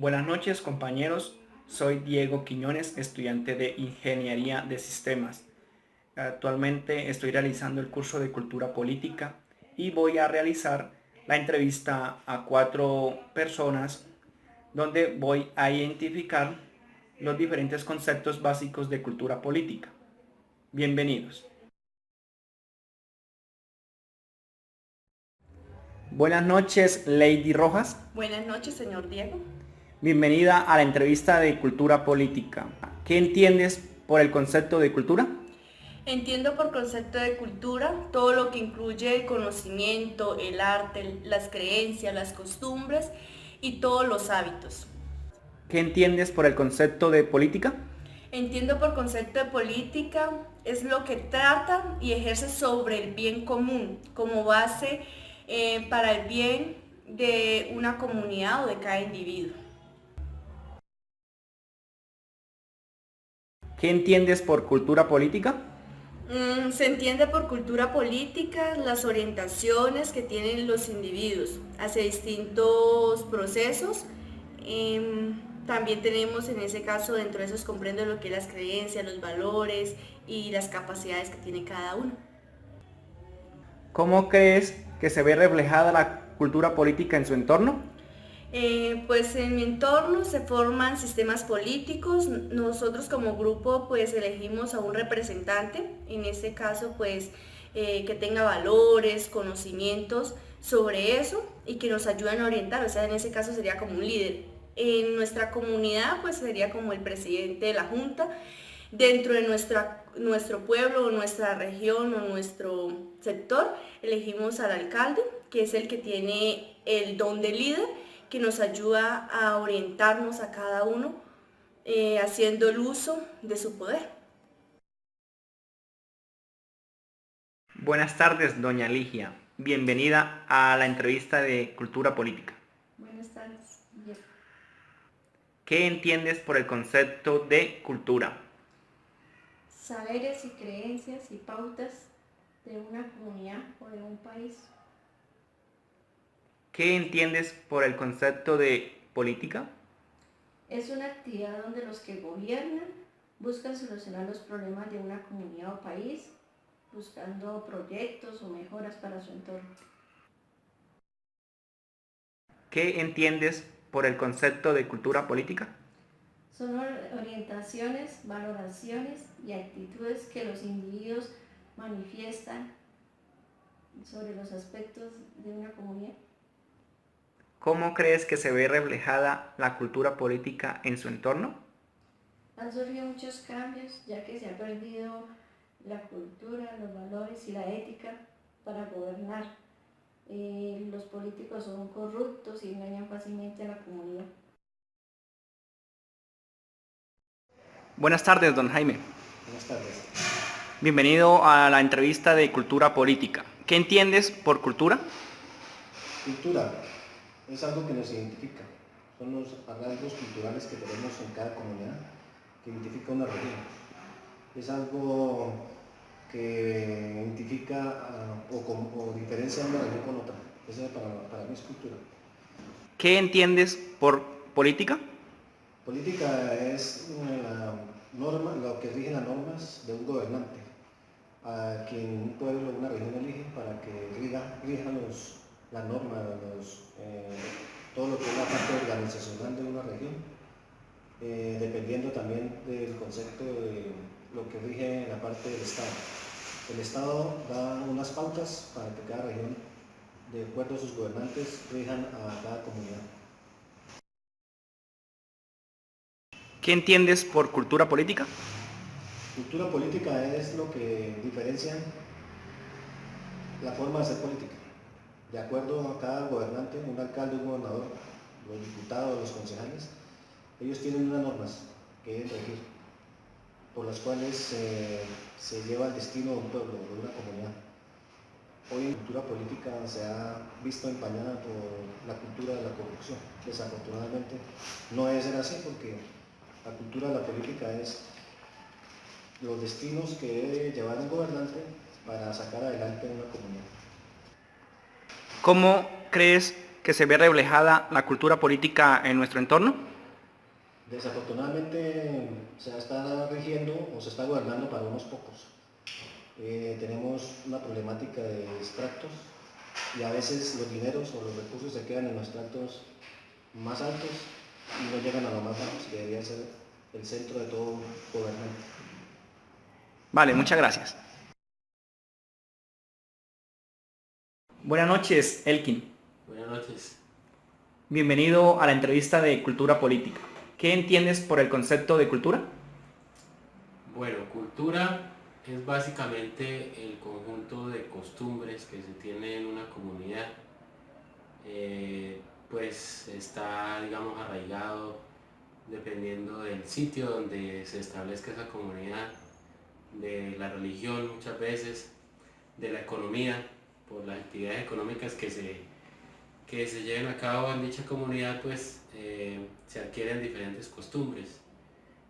Buenas noches, compañeros. Soy Diego Quiñones, estudiante de Ingeniería de Sistemas. Actualmente estoy realizando el curso de Cultura Política y voy a realizar la entrevista a 4 personas donde voy a identificar los diferentes conceptos básicos de cultura política. Bienvenidos. Buenas noches, Lady Rojas. Buenas noches, señor Diego. Bienvenida a la entrevista de Cultura Política. ¿Qué entiendes por el concepto de cultura? Entiendo por concepto de cultura todo lo que incluye el conocimiento, el arte, las creencias, las costumbres y todos los hábitos. ¿Qué entiendes por el concepto de política? Entiendo por concepto de política es lo que trata y ejerce sobre el bien común como base para el bien de una comunidad o de cada individuo. ¿Qué entiendes por cultura política? Se entiende por cultura política las orientaciones que tienen los individuos hacia distintos procesos. También tenemos en ese caso dentro de esos comprende lo que es las creencias, los valores y las capacidades que tiene cada uno. ¿Cómo crees que se ve reflejada la cultura política en su entorno? Pues en mi entorno se forman sistemas políticos. Nosotros como grupo pues elegimos a un representante, en este caso pues que tenga valores, conocimientos sobre eso y que nos ayuden a orientar, o sea, en ese caso sería como un líder. En nuestra comunidad pues sería como el presidente de la junta. Dentro de nuestro pueblo o nuestra región o nuestro sector elegimos al alcalde, que es el que tiene el don de líder, que nos ayuda a orientarnos a cada uno haciendo el uso de su poder. Buenas tardes, doña Ligia. Bienvenida a la entrevista de Cultura Política. Buenas tardes. ¿Qué entiendes por el concepto de cultura? Saberes y creencias y pautas de una comunidad o de un país. ¿Qué entiendes por el concepto de política? Es una actividad donde los que gobiernan buscan solucionar los problemas de una comunidad o país, buscando proyectos o mejoras para su entorno. ¿Qué entiendes por el concepto de cultura política? Son orientaciones, valoraciones y actitudes que los individuos manifiestan sobre los aspectos de una comunidad. ¿Cómo crees que se ve reflejada la cultura política en su entorno? Han surgido muchos cambios ya que se ha perdido la cultura, los valores y la ética para gobernar. Los políticos son corruptos y engañan fácilmente a la comunidad. Buenas tardes, don Jaime. Buenas tardes. Bienvenido a la entrevista de Cultura Política. ¿Qué entiendes por cultura? Cultura es algo que nos identifica. Son los rasgos culturales que tenemos en cada comunidad que identifica una región. Es algo que identifica o diferencia una región con otra. Esa para mí es cultura. ¿Qué entiendes por política? Política es lo que rige las normas de un gobernante, a quien un pueblo o una región elige para que rija las normas, todo lo que es la parte organizacional de una región, dependiendo también del concepto de lo que rige la parte del Estado. El Estado da unas pautas para que cada región, de acuerdo a sus gobernantes, rijan a cada comunidad. ¿Qué entiendes por cultura política? Cultura política es lo que diferencia la forma de hacer política. De acuerdo a cada gobernante, un alcalde, un gobernador, los diputados, los concejales, ellos tienen unas normas que deben regir, por las cuales se lleva el destino de un pueblo, de una comunidad. Hoy en cultura política se ha visto empañada por la cultura de la corrupción. Desafortunadamente no debe ser así, porque la cultura de la política es los destinos que debe llevar un gobernante para sacar adelante una comunidad. ¿Cómo crees que se ve reflejada la cultura política en nuestro entorno? Desafortunadamente se está rigiendo o se está gobernando para unos pocos. Tenemos una problemática de extractos y a veces los dineros o los recursos se quedan en los extractos más altos y no llegan a los más bajos, que debería ser el centro de todo gobernante. Vale, muchas gracias. Buenas noches, Elkin. Buenas noches. Bienvenido a la entrevista de Cultura Política. ¿Qué entiendes por el concepto de cultura? Bueno, cultura es básicamente el conjunto de costumbres que se tiene en una comunidad. Pues está, digamos, arraigado dependiendo del sitio donde se establezca esa comunidad, de la religión muchas veces, de la economía, por las actividades económicas que se lleven a cabo en dicha comunidad, pues se adquieren diferentes costumbres.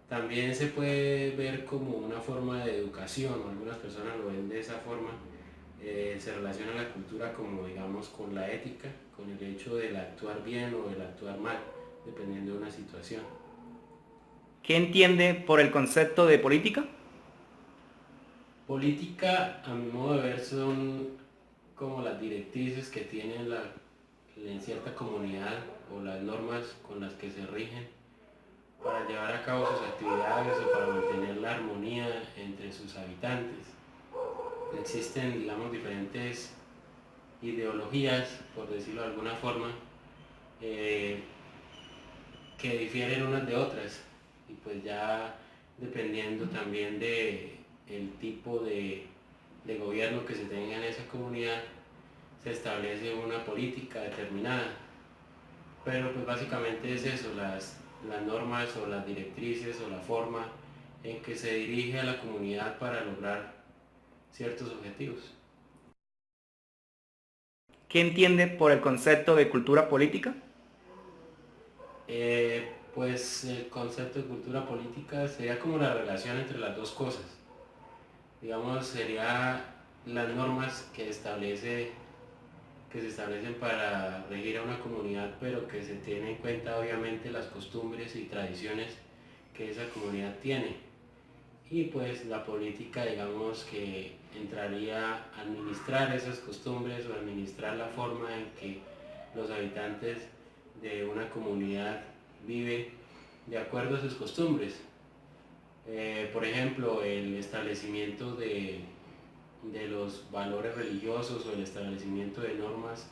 También se puede ver como una forma de educación, o algunas personas lo ven de esa forma. Se relaciona la cultura como, digamos, con la ética, con el hecho del actuar bien o del actuar mal, dependiendo de una situación. ¿Qué entiende por el concepto de política? Política, a mi modo de ver, son como las directrices que tienen en cierta comunidad o las normas con las que se rigen para llevar a cabo sus actividades o para mantener la armonía entre sus habitantes. Existen, digamos, diferentes ideologías, por decirlo de alguna forma, que difieren unas de otras, y pues ya dependiendo también de el tipo de gobierno que se tenga en esa comunidad, se establece una política determinada. Pero pues básicamente es eso, las normas o las directrices o la forma en que se dirige a la comunidad para lograr ciertos objetivos. ¿Qué entiende por el concepto de cultura política? Pues el concepto de cultura política sería como la relación entre las dos cosas. Digamos, sería las normas que se establecen para regir a una comunidad, pero que se tienen en cuenta obviamente las costumbres y tradiciones que esa comunidad tiene. Y pues la política, digamos, que entraría a administrar esas costumbres o administrar la forma en que los habitantes de una comunidad viven de acuerdo a sus costumbres. Por ejemplo, el establecimiento de los valores religiosos o el establecimiento de normas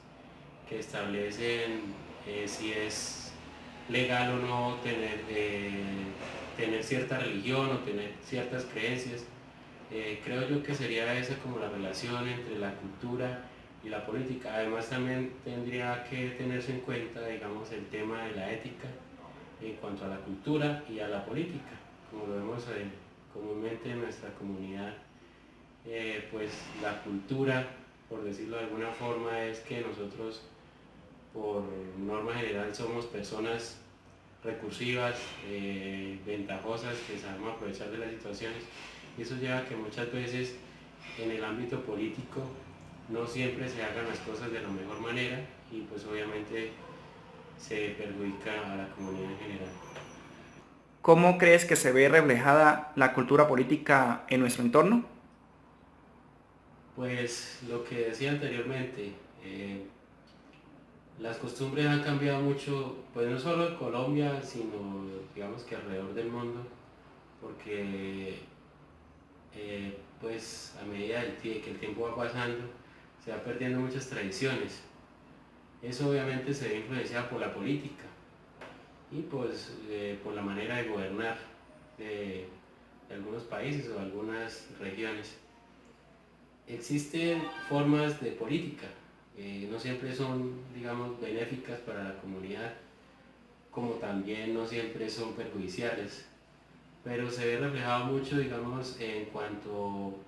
que establecen si es legal o no tener cierta religión o tener ciertas creencias. Creo yo que sería esa como la relación entre la cultura y la política. Además también tendría que tenerse en cuenta, digamos, el tema de la ética en cuanto a la cultura y a la política, como lo vemos comúnmente en nuestra comunidad. Pues la cultura, por decirlo de alguna forma, es que nosotros por norma general somos personas recursivas, ventajosas, que sabemos aprovechar de las situaciones, y eso lleva a que muchas veces en el ámbito político no siempre se hagan las cosas de la mejor manera y pues obviamente se perjudica a la comunidad en general. ¿Cómo crees que se ve reflejada la cultura política en nuestro entorno? Pues lo que decía anteriormente, las costumbres han cambiado mucho, pues no solo en Colombia, sino digamos que alrededor del mundo, porque pues a medida que el tiempo va pasando, se va perdiendo muchas tradiciones. Eso obviamente se ve influenciado por la política y pues por la manera de gobernar de algunos países o algunas regiones. Existen formas de política, no siempre son, digamos, benéficas para la comunidad, como también no siempre son perjudiciales, pero se ve reflejado mucho, digamos, en cuanto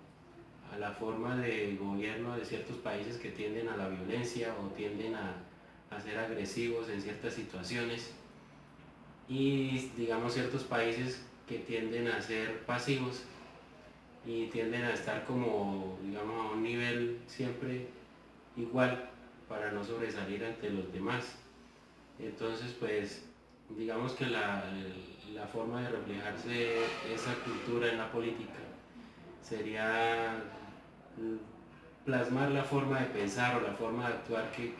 a la forma de gobierno de ciertos países que tienden a la violencia o tienden a ser agresivos en ciertas situaciones, y digamos ciertos países que tienden a ser pasivos y tienden a estar como, digamos, a un nivel siempre igual para no sobresalir ante los demás. Entonces, pues, digamos que la forma de reflejarse esa cultura en la política sería plasmar la forma de pensar o la forma de actuar que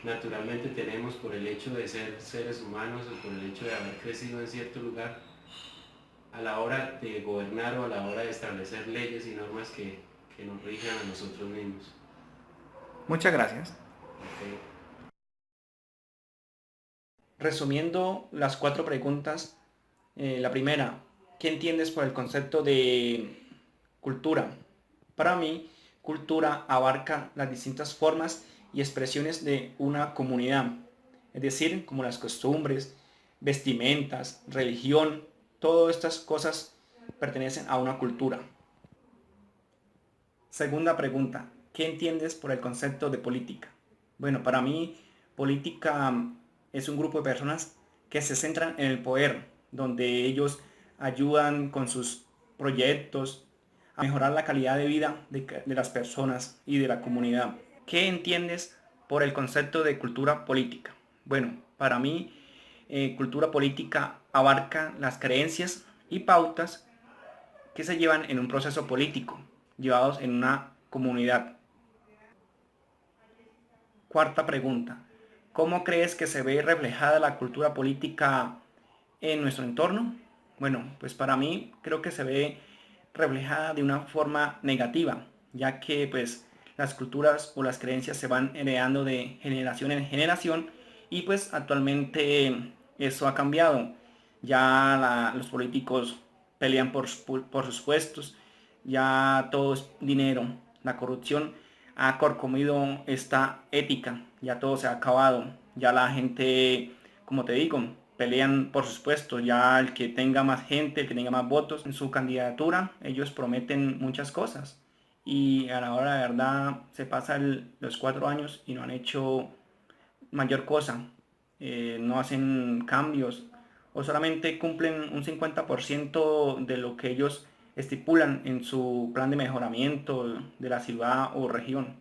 naturalmente tenemos por el hecho de ser seres humanos o por el hecho de haber crecido en cierto lugar a la hora de gobernar o a la hora de establecer leyes y normas que nos rijan a nosotros mismos. Muchas gracias. Ok. Resumiendo las 4 preguntas, la primera, ¿qué entiendes por el concepto de cultura? Para mí, cultura abarca las distintas formas y expresiones de una comunidad, es decir, como las costumbres, vestimentas, religión, todas estas cosas pertenecen a una cultura. Segunda pregunta, ¿qué entiendes por el concepto de política? Bueno, para mí, política es un grupo de personas que se centran en el poder, donde ellos ayudan con sus proyectos a mejorar la calidad de vida de las personas y de la comunidad. ¿Qué entiendes por el concepto de cultura política? Bueno, para mí, cultura política abarca las creencias y pautas que se llevan en un proceso político, llevados en una comunidad. Cuarta pregunta, ¿cómo crees que se ve reflejada la cultura política en nuestro entorno? Bueno, pues para mí creo que se ve reflejada de una forma negativa, ya que pues las culturas o las creencias se van heredando de generación en generación y pues actualmente eso ha cambiado. Ya los políticos pelean por sus puestos, ya todo es dinero, la corrupción ha corcomido esta ética, ya todo se ha acabado, ya la gente, como te digo, pelean por sus puestos, ya el que tenga más gente, el que tenga más votos en su candidatura, ellos prometen muchas cosas y a la hora de verdad se pasan los 4 años y no han hecho mayor cosa. No hacen cambios o solamente cumplen un 50% de lo que ellos estipulan en su plan de mejoramiento de la ciudad o región.